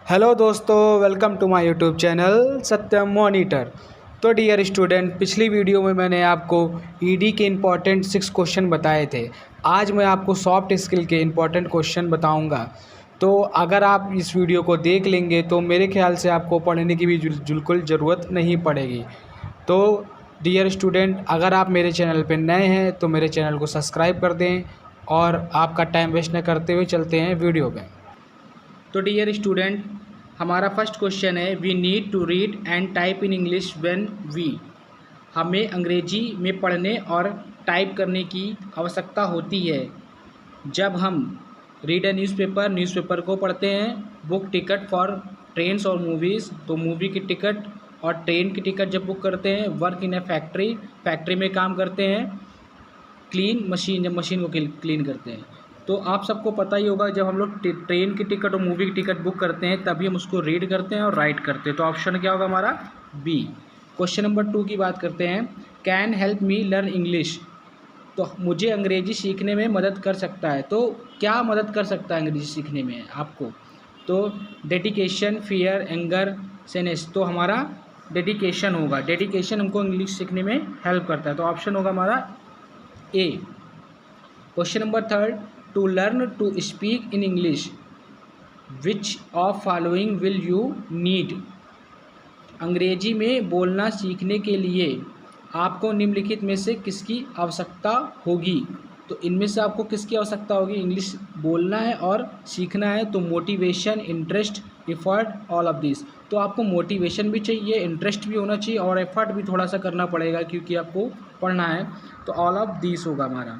Hello दोस्तों, welcome to my YouTube channel Satyam monitor. तो dear student, पिछली वीडियो में मैंने आपको ईडी के इम्पॉर्टेंट 6 क्वेश्चन बताए थे। आज मैं आपको सॉफ्ट स्किल के इम्पॉर्टेंट क्वेश्चन बताऊंगा। तो अगर आप इस वीडियो को देख लेंगे तो मेरे ख्याल से आपको पढ़ने की भी बिल्कुल ज़रूरत नहीं पड़ेगी। तो डियर स्टूडेंट, अगर आप मेरे चैनल पर नए हैं तो मेरे चैनल को सब्सक्राइब कर दें और आपका टाइम वेस्ट न करते हुए चलते हैं वीडियो पे। तो डियर स्टूडेंट, हमारा फर्स्ट क्वेश्चन है we need to read and type in English when we. हमें अंग्रेजी में पढ़ने और टाइप करने की आवश्यकता होती है जब हम रीड ए न्यूज़पेपर को पढ़ते हैं। बुक टिकट फॉर ट्रेन्स और मूवीज़, तो मूवी की टिकट और ट्रेन की टिकट जब बुक करते हैं। वर्क इन ए फैक्ट्री में काम करते हैं। क्लीन मशीन, जब मशीन को क्लीन करते हैं। तो आप सबको पता ही होगा, जब हम लोग ट्रेन की टिकट और मूवी की टिकट बुक करते हैं तभी हम उसको रीड करते हैं और राइट करते हैं। तो ऑप्शन क्या होगा हमारा? बी। क्वेश्चन नंबर 2 की बात करते हैं। Can help me learn English, तो मुझे अंग्रेजी सीखने में मदद कर सकता है। तो क्या मदद कर सकता है अंग्रेजी सीखने में आपको? तो डेडिकेशन, फियर, एंगर, सेनेस। तो हमारा डेडिकेशन होगा। डेडिकेशन हमको इंग्लिश सीखने में हेल्प करता है। तो ऑप्शन होगा हमारा A. Question number 3, to learn to speak in English which of following will you need. अंग्रेजी में बोलना सीखने के लिए आपको निम्नलिखित में से किसकी आवश्यकता होगी? तो इनमें से आपको किसकी आवश्यकता होगी? इंग्लिश बोलना है और सीखना है, तो motivation, interest, effort, all of this. तो आपको मोटिवेशन भी चाहिए, इंटरेस्ट भी होना चाहिए और एफर्ट भी थोड़ा सा करना पड़ेगा क्योंकि आपको पढ़ना है। तो ऑल ऑफ दिस होगा हमारा।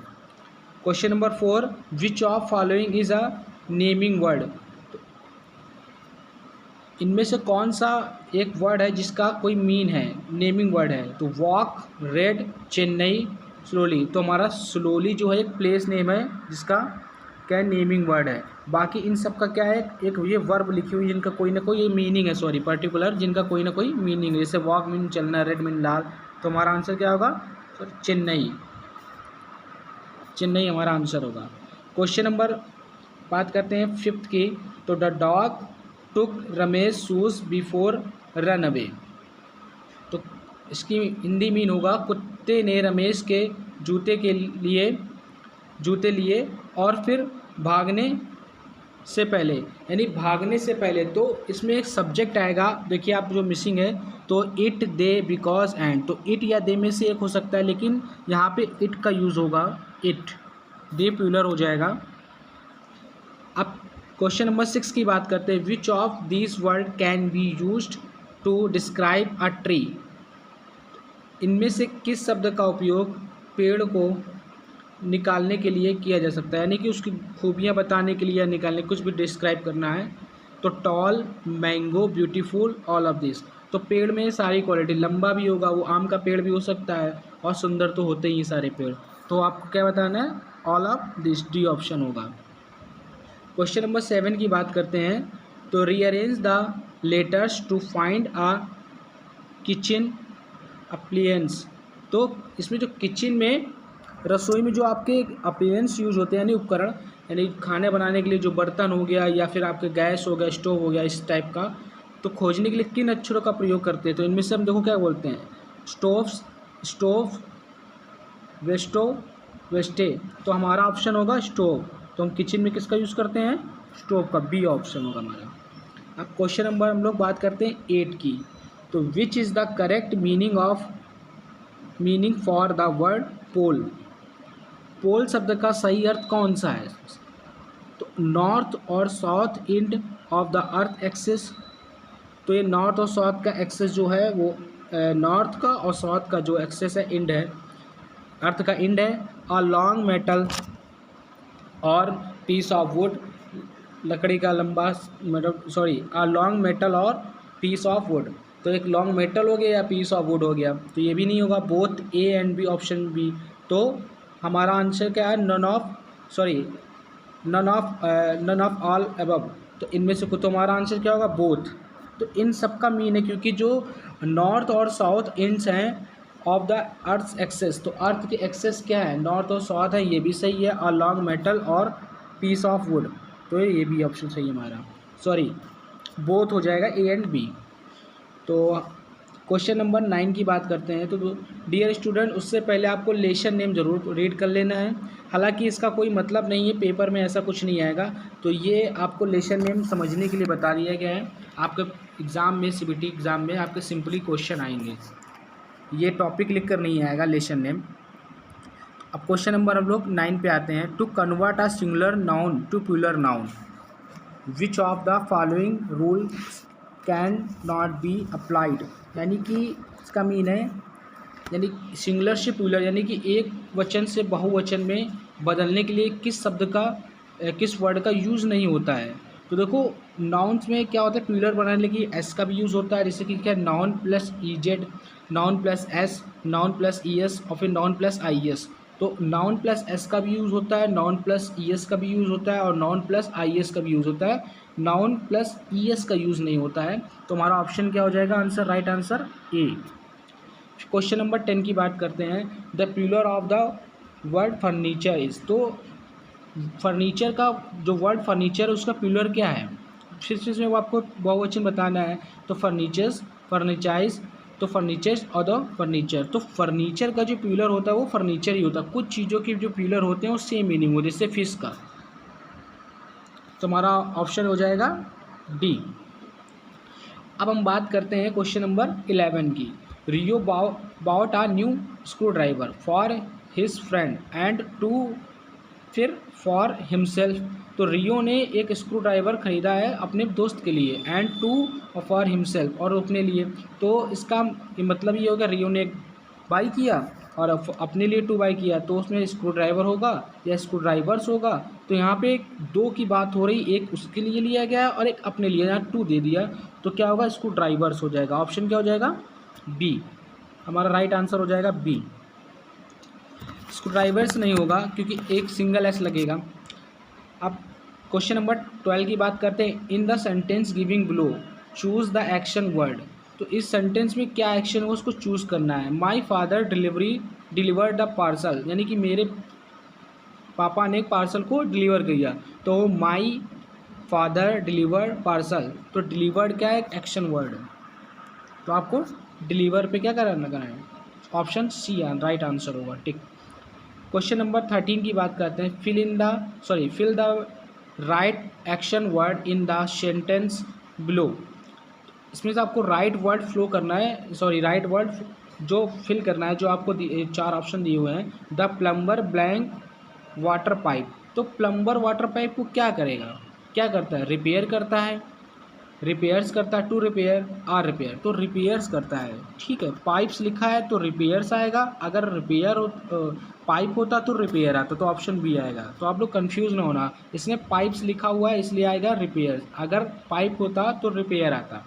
Question number 4, which of following is a naming word. इनमें से कौन सा एक वर्ड है जिसका कोई मीन है, नेमिंग वर्ड है? तो वॉक, रेड, चेन्नई, स्लोली। तो हमारा स्लोली जो है एक प्लेस नेम है जिसका क्या नेमिंग वर्ड है। बाकी इन सब का क्या है, एक ये वर्ब लिखी हुई जिनका कोई ना कोई मीनिंग है, सॉरी पर्टिकुलर, जिनका कोई ना कोई मीनिंग है। जैसे वॉक मीन चलना, रेड मीन लाल। तो हमारा आंसर क्या होगा? सॉरी, चेन्नई हमारा आंसर होगा। क्वेश्चन नंबर बात करते हैं 5th की। तो the dog took Ramesh shoes before run away. तो इसकी हिंदी मीन होगा कुत्ते ने रमेश के जूते लिए और फिर भागने से पहले, यानी भागने से पहले। तो इसमें एक सब्जेक्ट आएगा, देखिए आप जो मिसिंग है। तो इट, दे, बिकॉज, एंड। तो इट या दे में से एक हो सकता है, लेकिन यहाँ पे इट का यूज़ होगा। इट, दे प्लूरल हो जाएगा। अब क्वेश्चन नंबर 6 की बात करते हैं। Which of this word can be used to describe a tree. इनमें से किस शब्द का उपयोग पेड़ को निकालने के लिए किया जा सकता है, यानी कि उसकी खूबियाँ बताने के लिए या निकालने, कुछ भी डिस्क्राइब करना है। तो tall, mango, beautiful, all of this. तो पेड़ में सारी क्वालिटी, लंबा भी होगा, वो आम का पेड़ भी हो सकता है और सुंदर तो होते ही सारे पेड़। तो आपको क्या बताना है? All of this, D option होगा। क्वेश्चन नंबर 7 की बात करते हैं। तो rearrange the letters to find a kitchen appliance. तो इसमें जो किचन में, रसोई में जो आपके अप्लियंस यूज होते हैं, यानी उपकरण, यानी खाने बनाने के लिए जो बर्तन हो गया या फिर आपके गैस हो गया, स्टोव हो गया, इस टाइप का, तो खोजने के लिए किन अक्षरों का प्रयोग करते हैं? तो इनमें से हम देखो क्या बोलते हैं। स्टोव, वेस्टो, वेस्टे। तो हमारा ऑप्शन होगा स्टोव। तो हम किचन में किसका यूज़ करते हैं? स्टोव का, बी ऑप्शन होगा हमारा। अब क्वेश्चन नंबर हम लोग बात करते हैं 8 की। तो which is the correct meaning for the word pole. Pole शब्द का सही अर्थ कौन सा है? तो नॉर्थ और south end of the earth axis. तो ये नॉर्थ और साउथ का एक्सेस जो है वो नॉर्थ का और साउथ का जो एक्सेस है, एंड है, अर्थ का एंड है। अ लॉन्ग मेटल और पीस ऑफ वुड, लकड़ी का लंबा अ लॉन्ग मेटल और पीस ऑफ वुड। तो एक लॉन्ग मेटल हो गया या पीस ऑफ वुड हो गया, तो ये भी नहीं होगा। Both A and B, option B. तो हमारा आंसर क्या है? None of all above. तो इनमें से कुछ, तो हमारा आंसर क्या होगा? बोथ। तो इन सब का मीन है, क्योंकि जो नॉर्थ और साउथ एंड्स हैं ऑफ द अर्थ एक्सेस, तो अर्थ के एक्सेस क्या है? नॉर्थ और साउथ है, ये भी सही है। अ लॉन्ग मेटल और पीस ऑफ वुड, तो ये भी ऑप्शन सही है हमारा। बोथ हो जाएगा ए एंड बी। तो क्वेश्चन नंबर 9 की बात करते हैं। तो डियर स्टूडेंट, उससे पहले आपको लेसन नेम ज़रूर रीड कर लेना है। हालांकि इसका कोई मतलब नहीं है, पेपर में ऐसा कुछ नहीं आएगा। तो ये आपको लेसन नेम समझने के लिए बता दिया गया है। आपके एग्ज़ाम में, सीबीटी एग्ज़ाम में आपके सिंपली क्वेश्चन आएंगे, ये टॉपिक लिख कर नहीं आएगा लेसन नेम। अब क्वेश्चन नंबर हम लोग 9 पे आते हैं। To convert a singular noun to plural noun, which of the following rules can not be applied. यानी कि इसका मीन है, यानी सिंगुलर से प्लूरल, यानी कि एक वचन से बहुवचन में बदलने के लिए किस शब्द का, किस वर्ड का यूज़ नहीं होता है। तो देखो, नाउन्स में क्या होता है, प्लूरल बनाने के लिए एस का भी यूज़ होता है, जैसे कि क्या, noun plus E Z, noun plus S, noun plus E S और फिर नाउन प्लस आई एस। तो नाउन प्लस एस का भी यूज़ होता है, नाउन प्लस ई एस का भी यूज़ होता है और नाउन प्लस आई एस का भी यूज़ होता है। नाउन प्लस ई एस का यूज़ नहीं होता है। तो हमारा ऑप्शन क्या हो जाएगा, answer, right answer A. Question number 10 की बात करते हैं। The plural of the word furniture is. तो फर्नीचर का जो वर्ड फर्नीचर है उसका प्लूरल क्या है, फिर से इसमें वो आपको बहुवचन बताना है। तो फर्नीचर्स, फर्नीचाइज, तो फर्नीचर्स और द फर्नीचर। तो फर्नीचर का जो प्लूरल होता है वो फर्नीचर ही होता है। कुछ चीज़ों के जो प्लूरल होते हैं वो सेम मीनिंग होती है, जैसे फिश का। तो हमारा ऑप्शन हो जाएगा डी। अब हम बात करते हैं क्वेश्चन नंबर 11 की। Rio bought a new screwdriver for his friend and two, फिर फॉर हिमसेल्फ। तो रियो ने एक स्क्रू ड्राइवर ख़रीदा है अपने दोस्त के लिए, एंड टू फॉर हिमसेल्फ, और अपने लिए। तो इसका मतलब ये होगा, रियो ने एक बाई किया और अपने लिए 2 बाई किया, तो उसमें स्क्रू ड्राइवर होगा या स्क्रू ड्राइवर्स होगा। तो यहाँ पे 2 की बात हो रही, एक उसके लिए लिया गया और एक अपने लिए, यहाँ 2 दे दिया। तो क्या होगा, स्क्रू ड्राइवर्स हो जाएगा। ऑप्शन क्या हो जाएगा, बी। हमारा राइट आंसर हो जाएगा बी। स्क्रू ड्राइवर्स नहीं होगा क्योंकि एक सिंगल एस लगेगा। अब क्वेश्चन नंबर 12 की बात करते हैं। इन the sentence giving below choose the action word. तो इस सेंटेंस में क्या एक्शन हो उसको चूज़ करना है। My father delivered the parcel, यानी कि मेरे पापा ने एक पार्सल को डिलीवर किया। तो माई फादर डिलीवर्ड पार्सल, तो डिलीवर्ड क्या है, एक्शन वर्ड। तो आपको डिलीवर पे क्या करना है, ऑप्शन सी राइट आंसर होगा, टिक। क्वेश्चन नंबर 13 की बात करते हैं। Fill the right action word in the sentence below. इसमें से आपको राइट वर्ड फ्लो करना है, राइट वर्ड जो फिल करना है, जो आपको 4 ऑप्शन दिए हुए हैं। The plumber blank water pipe. तो प्लम्बर वाटर पाइप को क्या करेगा, क्या करता है, रिपेयर करता है, रिपेयर्स करता है, टू रिपेयर आर रिपेयर, तो रिपेयर्स करता है। ठीक है, पाइप्स लिखा है तो रिपेयर्स आएगा, अगर रिपेयर पाइप होता तो रिपेयर आता, तो ऑप्शन बी आएगा। तो आप लोग कंफ्यूज ना होना, इसमें पाइप्स लिखा हुआ है इसलिए आएगा रिपेयर्स, अगर पाइप होता तो रिपेयर आता।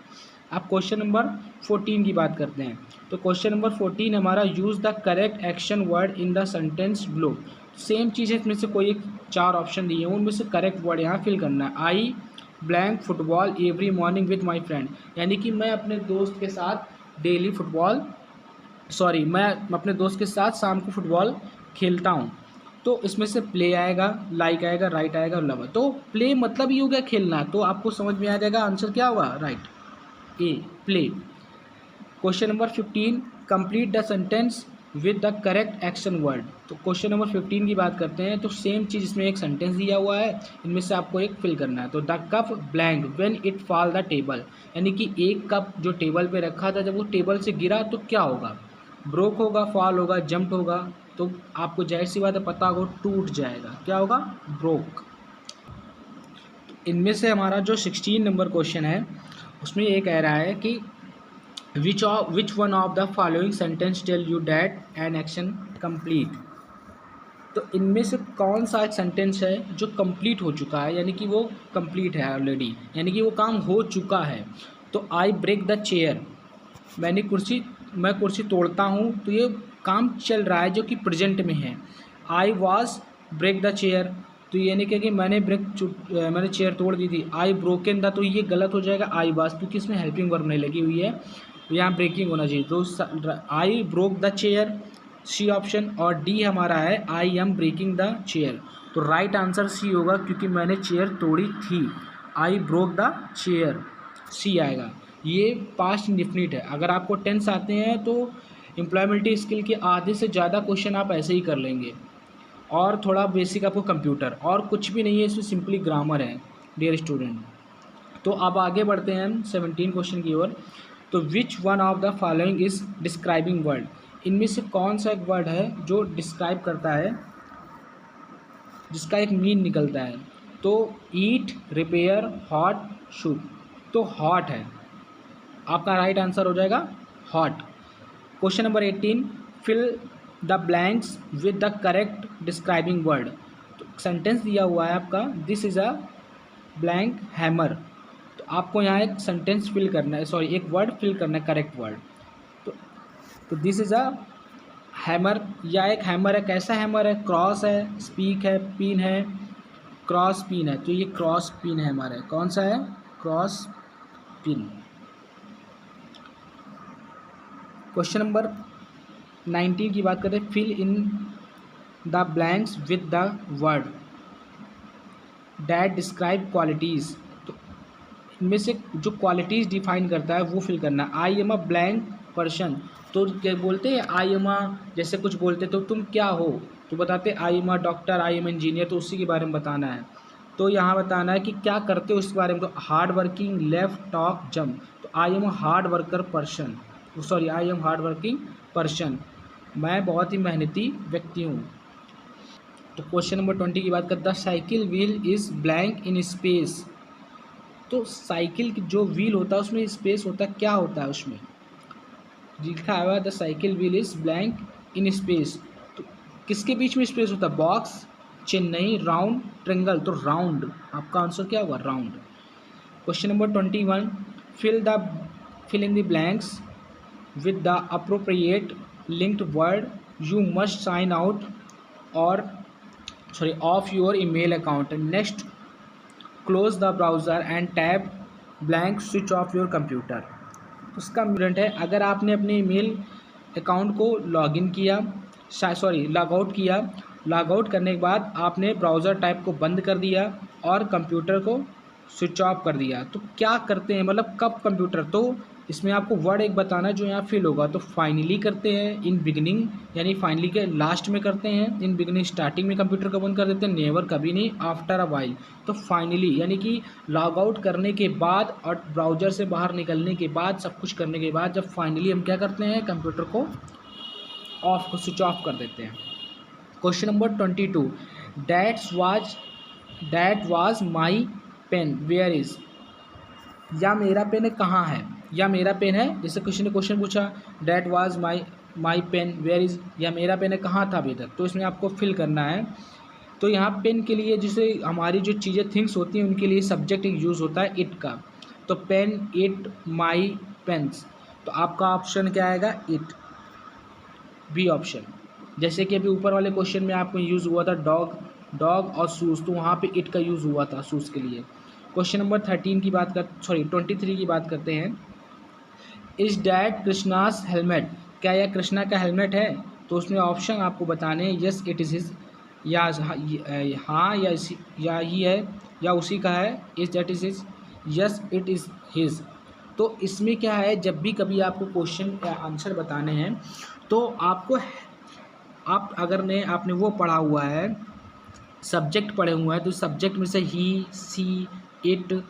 अब क्वेश्चन नंबर 14 की बात करते हैं। तो क्वेश्चन नंबर 14 हमारा, use the correct action word in the sentence below. Same चीज़ है, इसमें से कोई एक 4 ऑप्शन दिए हैं, उनमें से करेक्ट वर्ड यहाँ फिल करना है। आई blank football every morning with my friend, यानी कि मैं अपने दोस्त के साथ डेली मैं अपने दोस्त के साथ शाम को फुटबॉल खेलता हूँ। तो इसमें से प्ले आएगा, लाइक आएगा, राइट आएगा, लव। तो प्ले मतलब ही हो गया खेलना, तो आपको समझ में आ जाएगा आंसर क्या होगा, right, A, play. Question number 15, complete the sentence with the correct action word. तो क्वेश्चन नंबर 15 की बात करते हैं। तो सेम चीज़, इसमें एक सेंटेंस दिया हुआ है, इनमें से आपको एक फिल करना है। तो the cup blank when it fall the table, यानी कि एक कप जो टेबल पे रखा था, जब वो टेबल से गिरा तो क्या होगा, ब्रोक होगा, फॉल होगा, जंप होगा। तो आपको जाहिर सी बात है पता होगा, टूट जाएगा, क्या होगा, ब्रोक। इनमें से हमारा जो 16 नंबर क्वेश्चन है उसमें ये कह रहा है कि which one of the following sentence tell you that an action complete. तो इनमें से कौन सा एक सेंटेंस है जो कंप्लीट हो चुका है, यानी कि वो कंप्लीट है ऑलरेडी, यानी कि वो काम हो चुका है। तो आई ब्रेक द चेयर, मैं कुर्सी तोड़ता हूँ, तो ये काम चल रहा है जो कि प्रेजेंट में है। I was break the chair, तो ये नहीं कि मैंने चेयर तोड़ दी थी। आई ब्रोकन द, तो ये गलत हो जाएगा, आई वॉज, क्योंकि इसमें हेल्पिंग वर्ब नहीं लगी हुई है, यहाँ ब्रेकिंग होना चाहिए। तो I broke the chair, C option. और डी हमारा है I am breaking the chair, तो राइट आंसर सी होगा क्योंकि मैंने चेयर तोड़ी थी, I broke the chair. C आएगा। ये पास्ट इंडेफिनिट है। अगर आपको टेंस आते हैं तो एम्प्लॉयबिलिटी स्किल के आधे से ज़्यादा क्वेश्चन आप ऐसे ही कर लेंगे। और थोड़ा बेसिक आपको कंप्यूटर, और कुछ भी नहीं है इसमें, सिंपली ग्रामर है डियर स्टूडेंट। तो अब आगे बढ़ते हैं हम 17 क्वेश्चन की ओर। तो विच one of the following is describing word, इनमें से कौन सा एक वर्ड है जो डिस्क्राइब करता है, जिसका एक मीन निकलता है। तो ईट, रिपेयर, हॉट, शूट। तो हॉट है आपका राइट आंसर हो जाएगा, hot. Question number 18, fill the blanks with the correct describing word. तो सेंटेंस दिया हुआ है आपका, this is a blank hammer. तो आपको यहाँ एक सेंटेंस फिल करना है, सॉरी एक वर्ड फिल करना है, करेक्ट वर्ड। तो दिस इज़ अ हैमर, या एक हैमर है, कैसा हैमर है, क्रॉस है, स्पीक है, पिन है, क्रॉस पिन है। तो ये क्रॉस पिन हैमर है। कौन सा है, क्रॉस पिन। क्वेश्चन नंबर 19 की बात करते हैं, fill in the blanks with the word that describe qualities. तो इनमें से जो क्वालिटीज़ डिफाइन करता है वो फिल करना। आई एम अ ब्लैंक पर्सन, तो क्या बोलते हैं, आई एम अ, जैसे कुछ बोलते तो तुम क्या हो, तो बताते आई am a doctor, I am engineer, तो उसी के बारे में बताना है। तो यहाँ बताना है कि क्या करते हो उसके बारे में। तो hard working, left, talk, jump. तो I am a hard worker person, sorry I am hard working person, मैं बहुत ही मेहनती व्यक्ति हूँ। तो क्वेश्चन नंबर 20 की बात करते हैं, the cycle wheel is blank in space. तो साइकिल की जो व्हील होता है उसमें स्पेस होता है, क्या होता है उसमें, लिखा हुआ the cycle wheel is blank in space. तो किसके बीच में स्पेस होता है, बॉक्स, चेन्नई, राउंड, ट्रिंगल। तो राउंड आपका आंसर क्या हुआ, round. Question number 21, fill in the blanks with the appropriate linked word you must sign out और sorry of your email account. Next close the browser and tab blank switch off your computer. उसका meaning है, अगर आपने अपने email account को login किया, log out किया, log out करने के बाद आपने ब्राउज़र टाइप को बंद कर दिया और कंप्यूटर को स्विच ऑफ कर दिया, तो क्या करते हैं, मतलब कब कंप्यूटर। तो इसमें आपको वर्ड एक बताना है जो यहाँ फिल होगा। तो फाइनली करते हैं, इन बिगनिंग, यानी फाइनली के लास्ट में करते हैं, इन बिगनिंग स्टार्टिंग में कंप्यूटर को बंद कर देते हैं, नेवर कभी नहीं, आफ्टर अ वाइल। तो फाइनली यानी कि लॉग आउट करने के बाद और ब्राउज़र से बाहर निकलने के बाद, सब कुछ करने के बाद, जब फाइनली हम क्या करते हैं, कंप्यूटर को स्विच ऑफ कर देते हैं। Question number 22, that was my pen where is. या मेरा पेन कहाँ है, या मेरा पेन है, जैसे किसी ने क्वेश्चन पूछा that was my pen where is, या मेरा पेन है कहाँ था अभी तक, तो इसमें आपको फिल करना है। तो यहाँ पेन के लिए जिसे हमारी जो चीज़ें थिंग्स होती हैं उनके लिए सब्जेक्ट यूज़ होता है इट का। तो पेन, इट, माई, पेन्स। तो आपका ऑप्शन क्या आएगा, इट, बी ऑप्शन। जैसे कि अभी ऊपर वाले क्वेश्चन में आपको यूज़ हुआ था डॉग और शूज़, तो वहाँ पे इट का यूज़ हुआ था शूज़ के लिए। क्वेश्चन नंबर 23 की बात करते हैं, इज डैट कृष्णास हेलमेट। क्या यह कृष्णा का हेलमेट है। तो उसमें ऑप्शन आपको बताने हैं, यस इट इज़ हिज, या हाँ या ही है, या उसी का है, is that is his, yes it is his. तो इसमें क्या है, जब भी कभी आपको क्वेश्चन या आंसर बताने हैं तो आपको, आपने वो पढ़ा हुआ है, सब्जेक्ट पढ़े हुए हैं, तो सब्जेक्ट में से ही, सी, इट,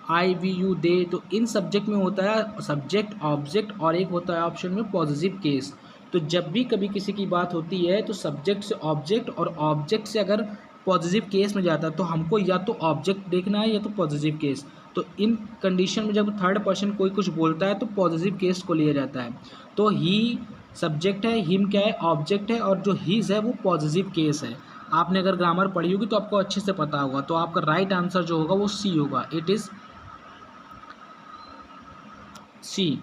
आई, वी, यू, दे, तो इन सब्जेक्ट में होता है सब्जेक्ट, ऑब्जेक्ट, और एक होता है ऑप्शन में पॉजिटिव केस। तो जब भी कभी किसी की बात होती है तो सब्जेक्ट से ऑब्जेक्ट और ऑब्जेक्ट से अगर पॉजिटिव केस में जाता है तो हमको या तो ऑब्जेक्ट देखना है या तो पॉजिटिव केस। तो इन कंडीशन में जब थर्ड पर्सन कोई कुछ बोलता है तो पॉजिटिव केस को लिया जाता है। तो ही सब्जेक्ट है, हिम क्या है, ऑब्जेक्ट है, और जो हीज है वो पॉजिटिव केस है। आपने अगर ग्रामर पढ़ी होगी तो आपको अच्छे से पता होगा। तो आपका राइट आंसर जो होगा वो सी होगा, it is C.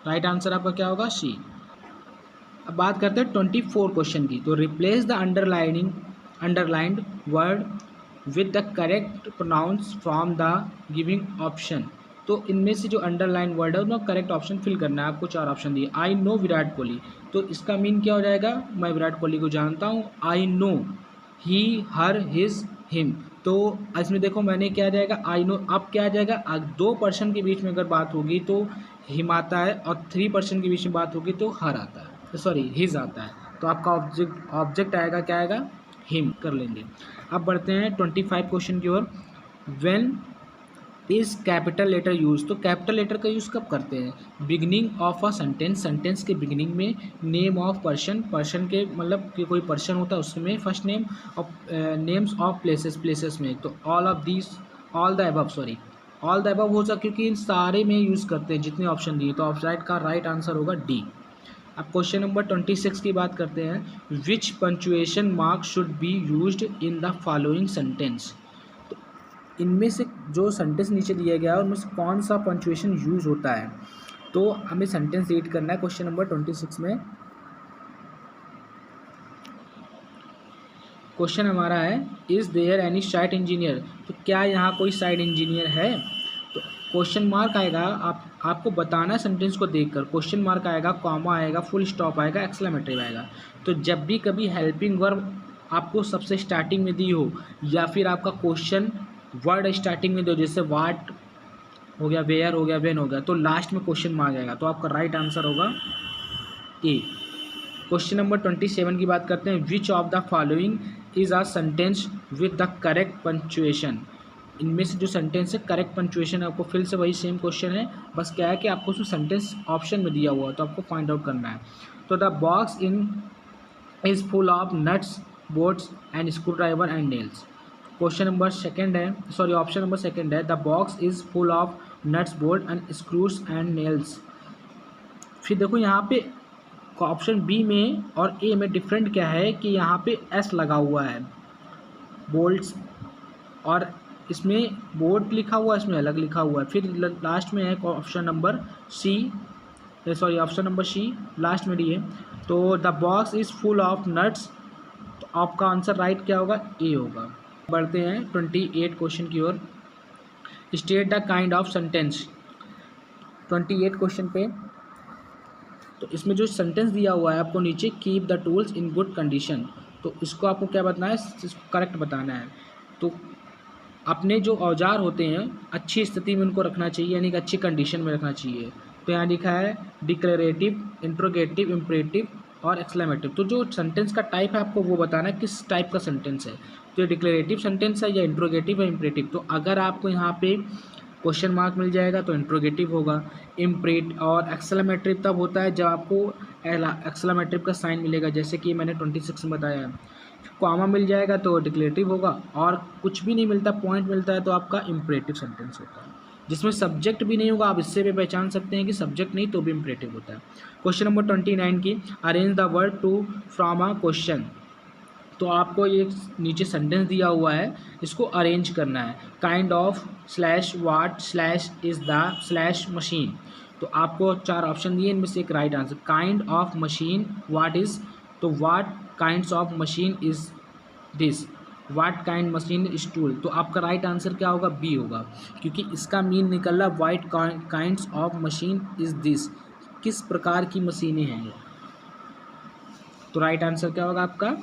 Right answer आपका क्या होगा, सी। अब बात करते हैं 24 क्वेश्चन की। तो replace the underlined word with the correct pronouns from the giving option. तो इनमें से जो अंडरलाइन वर्ड है उनका करेक्ट ऑप्शन फिल करना है। आपको 4 ऑप्शन दिए, आई नो विराट कोहली, तो इसका मीन क्या हो जाएगा, मैं विराट कोहली को जानता हूँ। I know he, her, his, him, तो इसमें देखो मैंने क्या आ जाएगा आई नो, अब क्या आ जाएगा 2% के बीच में अगर बात होगी तो हिम आता है, और 3% के बीच में बात होगी तो हर आता है, सॉरी हिज आता है। तो आपका ऑब्जेक्ट आएगा, क्या आएगा, हिम कर लेंगे। अब बढ़ते हैं 25 क्वेश्चन की ओर। When is capital letter use, तो कैपिटल लेटर का यूज़ कब करते हैं, beginning of a sentence, sentence के बिगिनिंग में, नेम ऑफ पर्सन, पर्सन के मतलब कि कोई पर्सन होता है उसमें फर्स्ट नेम, और नेम्स ऑफ प्लेसेस, प्लेसेस में। तो all of these, all the above, sorry all the above हो सकता क्योंकि इन सारे में यूज़ करते हैं जितने ऑप्शन दिए। तो ऑप्शन का राइट आंसर होगा डी। अब क्वेश्चन नंबर 26 की बात करते हैं। Which punctuation mark should be used in the following sentence, इनमें से जो सेंटेंस नीचे दिया गया है उनमें से कौन सा पंचुएशन यूज होता है। तो हमें सेंटेंस रीड करना है क्वेश्चन नंबर 26 में। क्वेश्चन हमारा है is there any site engineer, तो क्या यहाँ कोई साइट इंजीनियर है। तो क्वेश्चन मार्क आएगा, आपको बताना है सेंटेंस को देखकर, क्वेश्चन मार्क आएगा, कॉमा आएगा, फुल स्टॉप आएगा, एक्सक्लेमेटरी आएगा। तो जब भी कभी हेल्पिंग वर्ब आपको सबसे स्टार्टिंग में दी हो, या फिर आपका क्वेश्चन वर्ड स्टार्टिंग में दो, जैसे वाट हो गया, वेयर हो गया, व्हेन हो गया, तो लास्ट में क्वेश्चन मार्क आएगा। तो आपका राइट आंसर होगा ए। क्वेश्चन नंबर 27 की बात करते हैं। Which of the following is a sentence with the correct punctuation, इनमें से जो सेंटेंस है करेक्ट पंचुएशन है। आपको फिर से वही सेम क्वेश्चन है, बस क्या है कि आपको उसमें सेंटेंस ऑप्शन में दिया हुआ है, तो आपको फाइंड आउट करना है। तो the box in is full of nuts, bolts and screwdriver and nails. Question number second है, सॉरी ऑप्शन नंबर सेकंड है, the box is full of nuts, bolt and screws and nails. फिर देखो यहाँ पे option B में और ए में different क्या है कि यहाँ पे एस लगा हुआ है बोल्ट्स, और इसमें बोल्ट लिखा हुआ है, इसमें अलग लिखा हुआ है। फिर लास्ट में है option number C, sorry option number C last में डी है। तो the box is full of nuts, तो आपका आंसर राइट क्या होगा, ए होगा। बढ़ते हैं 28 क्वेश्चन की ओर। State the kind of sentence, 28 question पे। तो इसमें जो सेंटेंस दिया हुआ है आपको नीचे, keep the tools in good condition, तो इसको आपको क्या बताना है, इसको करेक्ट बताना है। तो अपने जो औजार होते हैं अच्छी स्थिति में उनको रखना चाहिए, यानी कि अच्छी कंडीशन में रखना चाहिए। तो यहाँ लिखा है डिक्लेरेटिव, इंट्रोगेटिव, इम्परेटिव और एक्सक्लेमेटिव। तो जो सेंटेंस का टाइप है आपको वो बताना है किस टाइप का सेंटेंस है, तो ये डिक्लेरेटिव सेंटेंस है या इंट्रोगेटिव है, इम्परेटिव। तो अगर आपको यहाँ पे क्वेश्चन मार्क मिल जाएगा तो इंट्रोगेटिव होगा। इम्परेट और एक्सक्लेमेटिव तब होता है जब आपको एक्सक्लेमेटिव का साइन मिलेगा, जैसे कि मैंने 26 में बताया। कॉमा मिल जाएगा तो डिक्लेरेटिव होगा, और कुछ भी नहीं मिलता, पॉइंट मिलता है तो आपका इम्परेटिव सेंटेंस होता है। जिसमें सब्जेक्ट भी नहीं होगा, आप इससे भी पहचान सकते हैं कि सब्जेक्ट नहीं तो भी इम्परेटिव होता है। क्वेश्चन नंबर 29 की, arrange the word to from a question. तो आपको ये नीचे सेंटेंस दिया हुआ है, इसको अरेंज करना है। Kind of slash what slash is the slash machine. तो आपको 4 ऑप्शन दिए, इनमें से एक right answer. Kind of machine what is, तो what kinds of machine is this, what kind machine is tool. तो आपका राइट आंसर क्या होगा, बी होगा, क्योंकि इसका मीन निकल रहा what kinds of machine is this, किस प्रकार की मशीनें हैं ये। तो राइट आंसर क्या होगा आपका,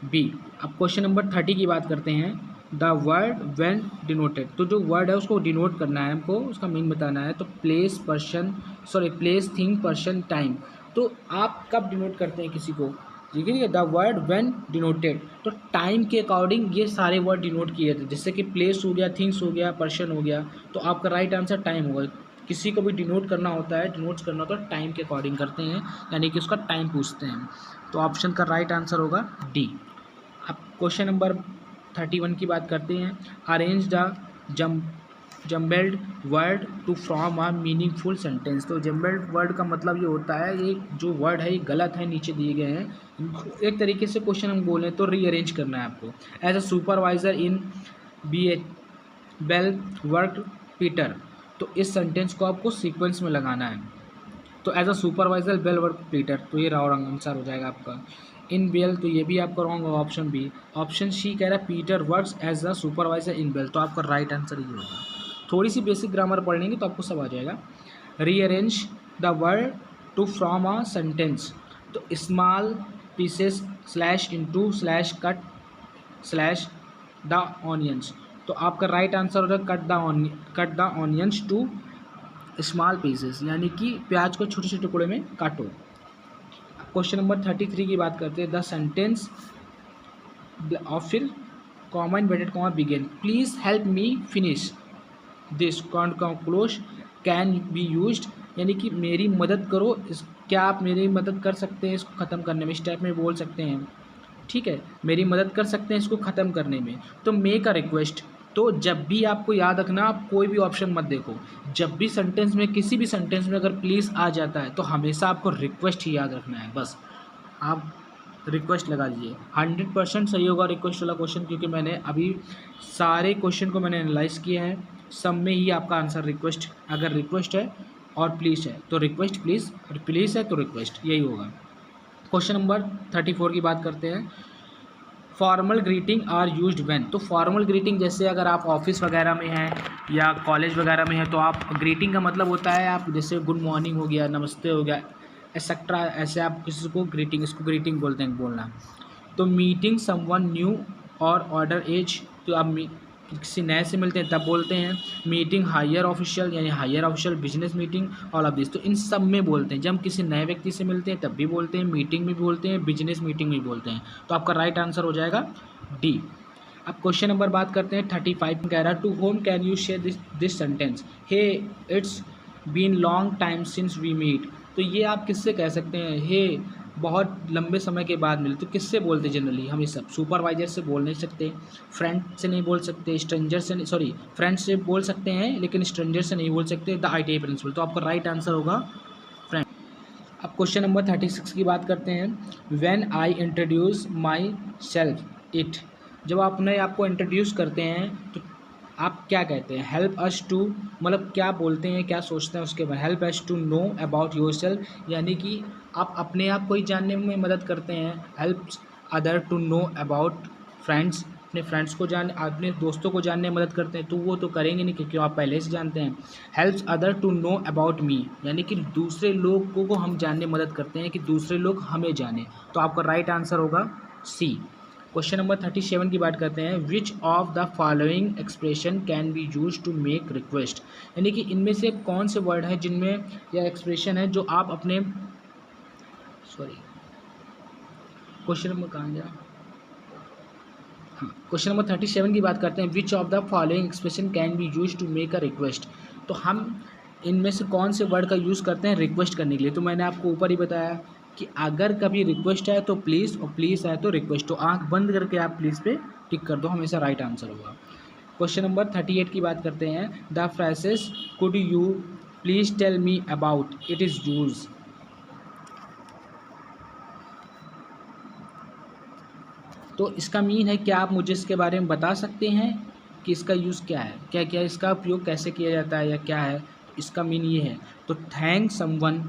बी। अब क्वेश्चन नंबर 30 की बात करते हैं। द वर्ड व्हेन डिनोटेड, तो जो वर्ड है उसको डिनोट करना है हमको, उसका मीन बताना है। तो place, person, sorry place, thing, person, time. तो आप कब डिनोट करते हैं किसी को, ठीक है। द वर्ड व्हेन डिनोटेड, तो टाइम के अकॉर्डिंग ये सारे वर्ड डिनोट किए थे, जैसे कि प्लेस हो गया, थिंग्स हो गया, पर्सन हो गया। तो आपका राइट आंसर टाइम होगा। किसी को भी डिनोट करना होता है, डिनोट करना होता है टाइम के अकॉर्डिंग करते हैं, यानी कि उसका टाइम पूछते हैं। तो ऑप्शन का राइट आंसर होगा डी। अब क्वेश्चन नंबर 31 की बात करते हैं। Arrange the jumbled word to form a meaningful sentence. तो जम्बल्ड वर्ड का मतलब ये होता है, ये जो वर्ड है ये गलत है, नीचे दिए गए हैं। एक तरीके से क्वेश्चन हम बोलें तो रीअरेंज करना है आपको। As a supervisor in be a Bell work Peter, तो इस सेंटेंस को आपको सीक्वेंस में लगाना है। तो as a supervisor Bell work Peter, तो ये रॉन्ग आंसर हो जाएगा आपका। इन बेल, तो ये भी आपका रॉन्ग होगा, ऑप्शन बी। ऑप्शन सी कह रहा है Peter works as a supervisor in Bell, तो आपका राइट आंसर ये होगा। थोड़ी सी बेसिक ग्रामर पढ़ लेंगे तो आपको सब आ जाएगा। Rearrange the word to from a sentence, तो small pieces slash into slash cut slash the onions. तो आपका राइट आंसर हो जाएगा cut the onions to small pieces, यानी कि प्याज को छोटे छोटे टुकड़े में काटो। क्वेश्चन नंबर 33 की बात करते हैं। द सेंटेंस और फिर comma inverted comma begin, please help me finish this close can be used, यानी कि मेरी मदद करो, क्या आप मेरी मदद कर सकते हैं इसको ख़त्म करने में, इस टाइप में बोल सकते हैं। ठीक है, मेरी मदद कर सकते हैं इसको ख़त्म करने में। तो मेक अ रिक्वेस्ट, तो जब भी आपको याद रखना, आप कोई भी ऑप्शन मत देखो, जब भी सेंटेंस में, किसी भी सेंटेंस में अगर प्लीज़ आ जाता है तो हमेशा आपको रिक्वेस्ट ही याद रखना है, बस आप रिक्वेस्ट लगा दीजिए। 100% सही होगा रिक्वेस्ट वाला क्वेश्चन, क्योंकि मैंने अभी सारे क्वेश्चन को मैंने एनालाइज किया है, सब में ही आपका आंसर रिक्वेस्ट, अगर रिक्वेस्ट है और प्लीज़ है तो रिक्वेस्ट प्लीज़, और प्लीज़ है तो रिक्वेस्ट, यही होगा। क्वेश्चन नंबर 34 की बात करते हैं। Formal greeting are used when, तो फॉर्मल ग्रीटिंग जैसे अगर आप ऑफिस वगैरह में हैं या कॉलेज वगैरह में हैं तो आप ग्रीटिंग का मतलब होता है आप जैसे गुड मॉर्निंग हो गया, नमस्ते हो गया, एक्सेट्रा, ऐसे आप किसी को ग्रीटिंग, इसको ग्रीटिंग बोलते हैं बोलना। तो मीटिंग समवन न्यू और ऑर्डर एज, तो आप किसी नए से मिलते हैं तब बोलते हैं। मीटिंग हायर ऑफिशियल, यानी higher official, business meeting, all of this, तो इन सब में बोलते हैं। जब हम किसी नए व्यक्ति से मिलते हैं तब भी बोलते हैं, मीटिंग में भी बोलते हैं, बिजनेस मीटिंग में भी बोलते हैं। तो आपका राइट आंसर हो जाएगा डी। अब क्वेश्चन नंबर बात करते हैं 35 कह रहा है, to home can you share this sentence, hey it's been long time since we meet, तो ये आप किससे कह सकते हैं, हे बहुत लंबे समय के बाद मिले, तो किससे बोलते जनरली हम ये सब, सुपरवाइजर से बोल नहीं सकते, फ्रेंड से नहीं बोल सकते, स्ट्रेंजर से नहीं, सॉरी फ्रेंड से बोल सकते हैं लेकिन स्ट्रेंजर से नहीं बोल सकते, द ITA प्रिंसिपल, तो आपका राइट आंसर होगा फ्रेंड। अब क्वेश्चन नंबर 36 की बात करते हैं। When I introduce my self it, जब आप अपने आपको इंट्रोड्यूस करते हैं तो आप क्या कहते हैं, हेल्प अस टू, मतलब क्या बोलते हैं, क्या सोचते हैं उसके बारे में, help us to know about your self, यानी कि आप अपने आप को ही जानने में मदद करते हैं। Help other to know about friends, अपने फ्रेंड्स को अपने दोस्तों को जानने में मदद करते हैं, तो वो तो करेंगे नहीं क्योंकि आप पहले से जानते हैं। Helps other to know about me, यानी कि दूसरे लोगों को हम जानने में मदद करते हैं कि दूसरे लोग हमें जाने, तो आपका राइट आंसर होगा सी। क्वेश्चन नंबर 37 की बात करते हैं। Which of the following expression can be use to make request, यानी कि इनमें से कौन से वर्ड है जिनमें या एक्सप्रेशन है जो आप अपने, सॉरी क्वेश्चन नंबर कहाँ गया, हाँ क्वेश्चन नंबर 37 की बात करते हैं। Which of the following expression can be use to make a request, तो हम इनमें से कौन से वर्ड का यूज़ करते हैं रिक्वेस्ट करने के लिए, तो मैंने आपको ऊपर ही बताया कि अगर कभी रिक्वेस्ट है तो प्लीज़, और प्लीज़ है तो रिक्वेस्ट, तो आंख बंद करके आप प्लीज़ पे टिक कर दो, हमेशा राइट आंसर होगा। क्वेश्चन नंबर 38 की बात करते हैं। The phrases could you please tell me about it is use, तो इसका मीन है क्या आप मुझे इसके बारे में बता सकते हैं कि इसका यूज़ क्या है, क्या क्या इसका उपयोग कैसे किया जाता है या क्या है, इसका मीन ये है। तो thank someone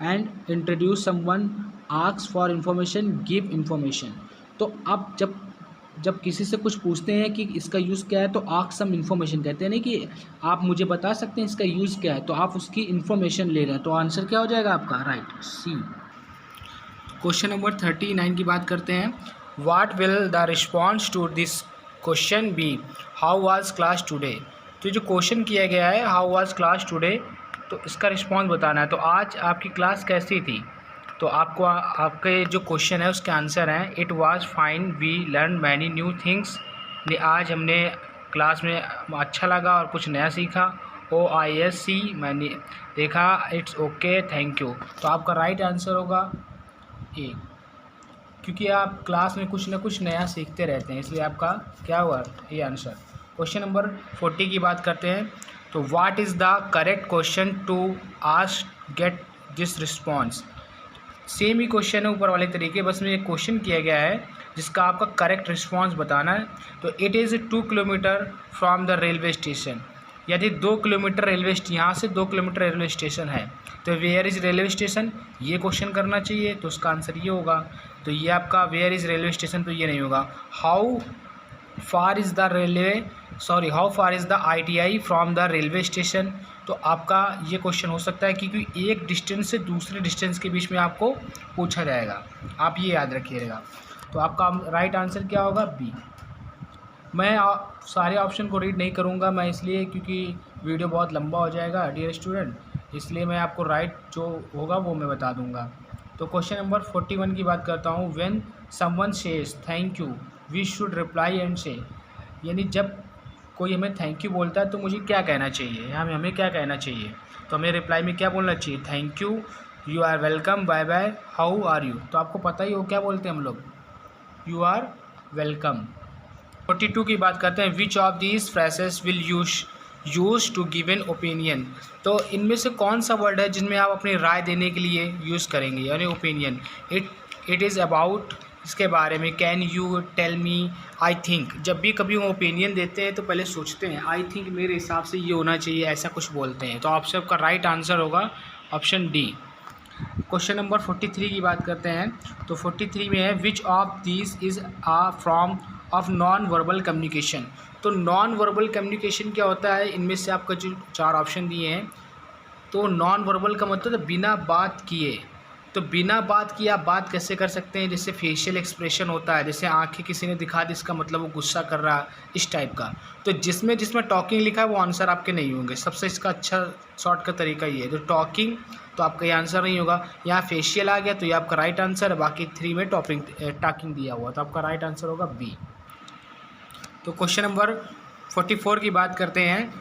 and introduce someone, ask for information, give information, तो आप जब किसी से कुछ पूछते हैं कि इसका यूज़ क्या है तो आस्क सम इन्फॉर्मेशन कहते हैं, नहीं कि आप मुझे बता सकते हैं इसका यूज़ क्या है, तो आप उसकी इन्फॉर्मेशन ले रहे हैं, तो आंसर क्या हो जाएगा आपका राइट सी। क्वेश्चन नंबर 39 की बात करते हैं। What will the response to this question be, how was class today, तो जो क्वेश्चन किया गया है हाउ वाज क्लास टुडे, तो इसका रिस्पॉन्स बताना है, तो आज आपकी क्लास कैसी थी, तो आपको आपके जो क्वेश्चन है उसके आंसर हैं। It was fine, we learn many new things, आज हमने क्लास में अच्छा लगा और कुछ नया सीखा। OISC, मैंने देखा। इट्स ओके, थैंक यू, तो आपका राइट आंसर होगा ए, क्योंकि आप क्लास में कुछ ना कुछ नया सीखते रहते हैं, इसलिए आपका क्या हुआ ये आंसर। क्वेश्चन नंबर 40 की बात करते हैं। तो what is the correct question to ask get this response, same ही क्वेश्चन है ऊपर वाले तरीके, बस में एक क्वेश्चन किया गया है जिसका आपका करेक्ट रिस्पॉन्स बताना है। तो it is 2 kilometre from the railway station, यदि 2 किलोमीटर रेलवे, यहाँ से 2 किलोमीटर रेलवे स्टेशन है तो वेयर इज़ रेलवे स्टेशन, ये क्वेश्चन करना चाहिए, तो उसका आंसर ये होगा। तो ये आपका वेयर इज़ रेलवे स्टेशन, तो ये नहीं होगा। How far is the railway, sorry how far is the ITI from the railway station, तो आपका ये क्वेश्चन हो सकता है क्योंकि एक डिस्टेंस से दूसरे डिस्टेंस के बीच में आपको पूछा जाएगा, आप ये याद रखिएगा। तो आपका राइट आंसर क्या होगा? बी। मैं सारे ऑप्शन को रीड नहीं करूँगा मैं, इसलिए क्योंकि वीडियो बहुत लंबा हो जाएगा डियर स्टूडेंट, इसलिए मैं आपको राइट जो होगा वो मैं बता दूँगा। तो क्वेश्चन नंबर 41 की बात करता हूँ। When someone says thank you we should reply and say, यानी जब कोई हमें थैंक यू बोलता है तो मुझे क्या कहना चाहिए, हमें क्या कहना चाहिए? तो हमें रिप्लाई में क्या बोलना चाहिए? Thank you, you are welcome, bye bye, how are you. तो आपको पता ही हो क्या बोलते हैं हम लोग? You are welcome. 42 की बात करते हैं। Which of these phrases will use to give an opinion. तो इनमें से कौन सा वर्ड है जिनमें आप अपनी राय देने के लिए यूज़ करेंगे, यानी ओपिनियन। इट इज़ अबाउट, इसके बारे में। Can you tell me, I think. जब भी कभी हम ओपिनियन देते हैं तो पहले सोचते हैं आई थिंक मेरे हिसाब से ये होना चाहिए, ऐसा कुछ बोलते हैं। तो आपसे आपका राइट आंसर होगा ऑप्शन डी। क्वेश्चन नंबर 43 की बात करते हैं। तो 43 में है which of these is a from of non verbal communication. तो नॉन वर्बल कम्युनिकेशन क्या होता है? इनमें से आपका जो 4 ऑप्शन दिए हैं, तो नॉन वर्बल का मतलब बिना बात किए। तो बिना बात किए आप बात कैसे कर सकते हैं? जैसे फेशियल एक्सप्रेशन होता है, जैसे आंखें किसी ने दिखा दी, इसका मतलब वो गुस्सा कर रहा है, इस टाइप का। तो जिसमें टॉकिंग लिखा है वो आंसर आपके नहीं होंगे। सबसे इसका अच्छा शॉर्ट का तरीका ये है। तो टॉकिंग, तो आपका ये आंसर नहीं होगा। यहाँ फेशियल आ गया तो ये आपका राइट आंसर है। बाकी 3 में टॉकिंग दिया हुआ, तो आपका राइट आंसर होगा बी। तो क्वेश्चन नंबर 44 की बात करते हैं।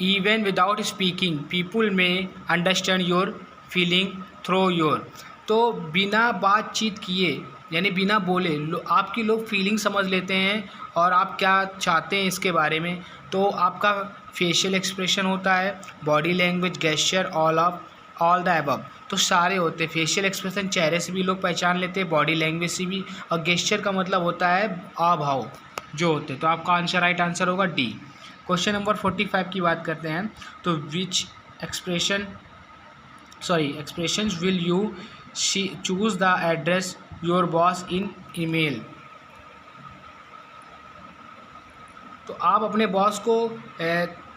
इवन विदाउट स्पीकिंग पीपुल में understand your feeling through your. तो बिना बातचीत किए, यानी बिना बोले आपकी लोग फीलिंग समझ लेते हैं और आप क्या चाहते हैं इसके बारे में। तो आपका फेशियल एक्सप्रेशन होता है, body language, gesture, all the above. तो सारे होते हैं। फेशियल एक्सप्रेशन चेहरे से भी लोग पहचान लेते हैं, बॉडी लैंग्वेज से भी, और गेस्चर का मतलब होता है हाव जो होते हैं। तो आपका आंसर राइट आंसर होगा डी। क्वेश्चन नंबर 45 की बात करते हैं। तो which expressions will you choose the address your boss in email. तो आप अपने बॉस को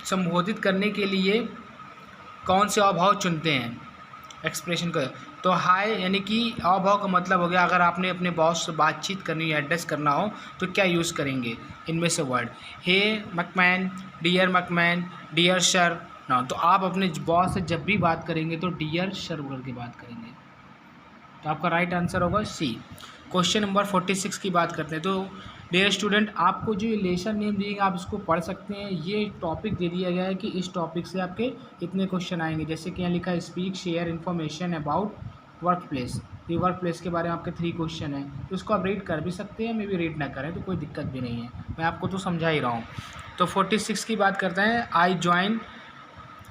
संबोधित करने के लिए कौन से अभाव चुनते हैं एक्सप्रेशन का? तो हाय, यानी कि अभाव का मतलब हो गया अगर आपने अपने बॉस से बातचीत करनी है, एड्रेस करना हो, तो क्या यूज़ करेंगे इनमें से word? Hey McMan, dear McMan, dear sir ना। तो आप अपने बॉस से जब भी बात करेंगे तो डियर सर करके बात करेंगे। तो आपका राइट आंसर होगा सी। क्वेश्चन नंबर 46 की बात करते हैं। तो डियर स्टूडेंट, आपको जो लेसन नेम दिए आप इसको पढ़ सकते हैं। ये टॉपिक दे दिया गया है कि इस टॉपिक से आपके इतने क्वेश्चन आएंगे। जैसे कि यहाँ लिखा है speak share information about work place. ये वर्क प्लेस के बारे में आपके 3 क्वेश्चन हैं, तो इसको आप रीड कर भी सकते हैं, मे भी रीड ना करें तो कोई दिक्कत भी नहीं है, मैं आपको तो समझा ही रहा हूँ। तो 46 की बात करते हैं। I join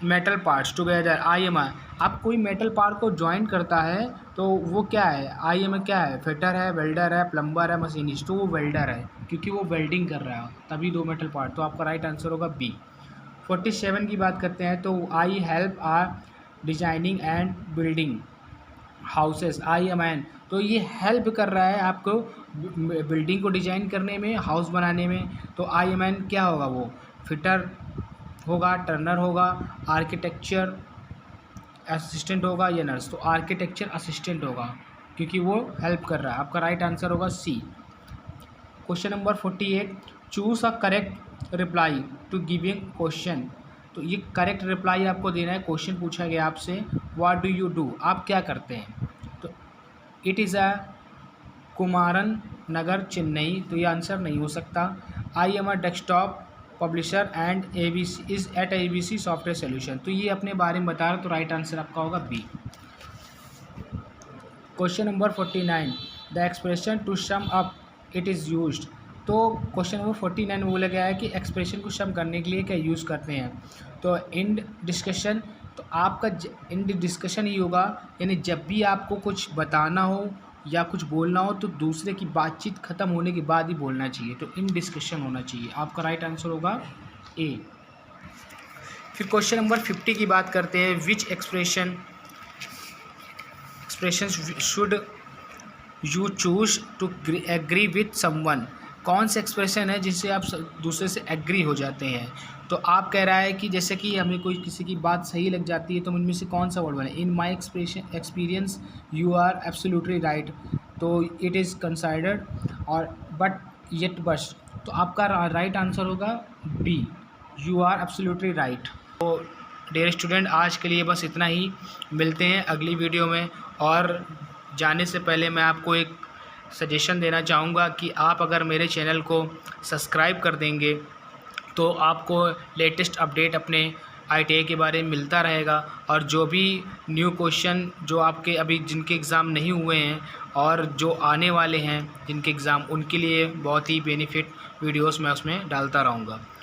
metal parts together I am I. आप कोई मेटल पार्ट को ज्वाइन करता है तो वो क्या है? आई एम क्या है? फिटर है, वेल्डर है, प्लम्बर है, मशीनिस्ट। तो वो वेल्डर है क्योंकि वो वेल्डिंग कर रहा है, तभी 2 मेटल पार्ट। तो आपका राइट आंसर होगा बी। 47 की बात करते हैं। तो I help are designing and building houses I am an. तो ये हेल्प कर रहा है आपको बिल्डिंग को डिजाइन करने में, हाउस बनाने में। तो आई एम एन क्या होगा? वो फिटर होगा, टर्नर होगा, आर्किटेक्चर असिस्टेंट होगा या नर्स। तो आर्किटेक्चर असिस्टेंट होगा क्योंकि वो हेल्प कर रहा है। आपका राइट आंसर होगा C. Question number 48। Choose a correct reply to giving question. तो ये करेक्ट रिप्लाई आपको देना है। क्वेश्चन पूछा गया आपसे व्हाट डू यू डू, आप क्या करते हैं? तो it is a Kumaran Nagar Chennai. तो ये आंसर नहीं हो सकता। I am a desktop publisher and ABC is at ABC software solution. तो ये अपने बारे में बता रहा, तो राइट आंसर आपका होगा B. Question number 49। The expression to sum up it is used. तो क्वेश्चन नंबर 49 में बोला गया है कि एक्सप्रेशन को सम करने के लिए क्या यूज़ करते हैं? तो इंड डिस्कशन। तो आपका इंड डिस्कशन ही होगा, यानी जब भी आपको कुछ बताना हो या कुछ बोलना हो तो दूसरे की बातचीत ख़त्म होने के बाद ही बोलना चाहिए। तो इन डिस्कशन होना चाहिए। आपका राइट आंसर होगा ए। फिर क्वेश्चन नंबर 50 की बात करते हैं। Which expression should you choose to agree with someone. कौन से एक्सप्रेशन है जिससे आप दूसरे से एग्री हो जाते हैं? तो आप कह रहा है कि जैसे कि हमें कोई किसी की बात सही लग जाती है तो इनमें से कौन सा वर्ड बने? In my experience you are absolutely right. तो इट इज़ कंसाइडर्ड और बट येट बस। तो आपका राइट आंसर होगा B, you are absolutely right. तो डियर स्टूडेंट, आज के लिए बस इतना ही, मिलते हैं अगली वीडियो में। और जाने से पहले मैं आपको एक सजेशन देना चाहूँगा कि आप अगर मेरे चैनल को सब्सक्राइब कर देंगे तो आपको लेटेस्ट अपडेट अपने ITI के बारे में मिलता रहेगा, और जो भी न्यू क्वेश्चन जो आपके अभी जिनके एग्ज़ाम नहीं हुए हैं और जो आने वाले हैं जिनके एग्ज़ाम, उनके लिए बहुत ही बेनिफिट वीडियोस मैं उसमें डालता रहूँगा।